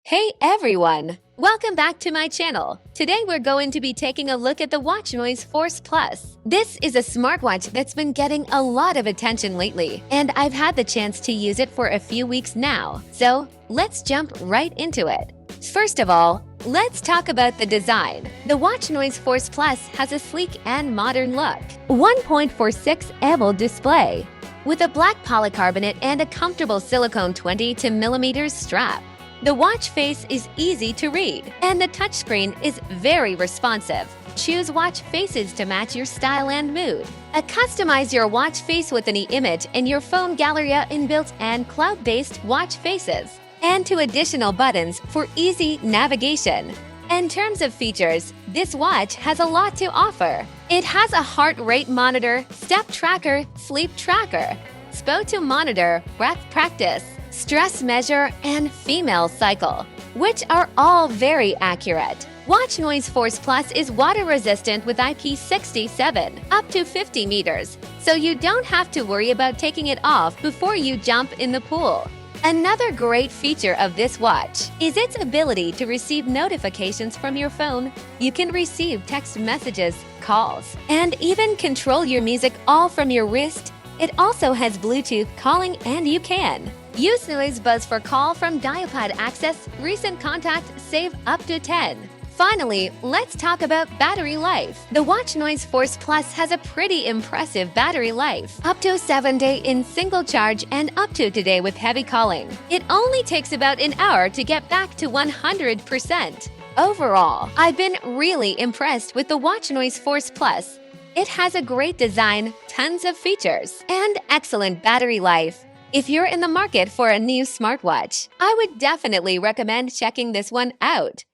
Hey everyone! Welcome back to my channel. Today we're going to be taking a look at the Watch Noise Force Plus. This is a smartwatch that's been getting a lot of attention lately, and I've had the chance to use it for a few weeks now. So let's jump right into it. First of all, let's talk about the design. The Watch Noise Force Plus has a sleek and modern look. 1.46 AMOLED display with a black polycarbonate and a comfortable silicone 20mm strap. The watch face is easy to read, and the touchscreen is very responsive. Choose watch faces to match your style and mood. Customize your watch face with any image in your phone gallery inbuilt and cloud-based watch faces, and two additional buttons for easy navigation. In terms of features, this watch has a lot to offer. It has a heart rate monitor, step tracker, sleep tracker, SPO2 monitor, breath practice, stress measure, and female cycle, which are all very accurate. Watch Noise Force Plus is water resistant with IP67 up to 50 meters, so you don't have to worry about taking it off before you jump in the pool. Another great feature of this watch is its ability to receive notifications from your phone. You can receive text messages, calls, and even control your music all from your wrist. It also has Bluetooth calling, and you can use Noise Buzz for call from dial-pad access, recent contact, save up to 10. Finally, let's talk about battery life. The Watch Noise Force Plus has a pretty impressive battery life, up to 7 days in single charge and up to today with heavy calling. It only takes about an hour to get back to 100%. Overall, I've been really impressed with the Watch Noise Force Plus. It has a great design, tons of features, and excellent battery life. If you're in the market for a new smartwatch, I would definitely recommend checking this one out.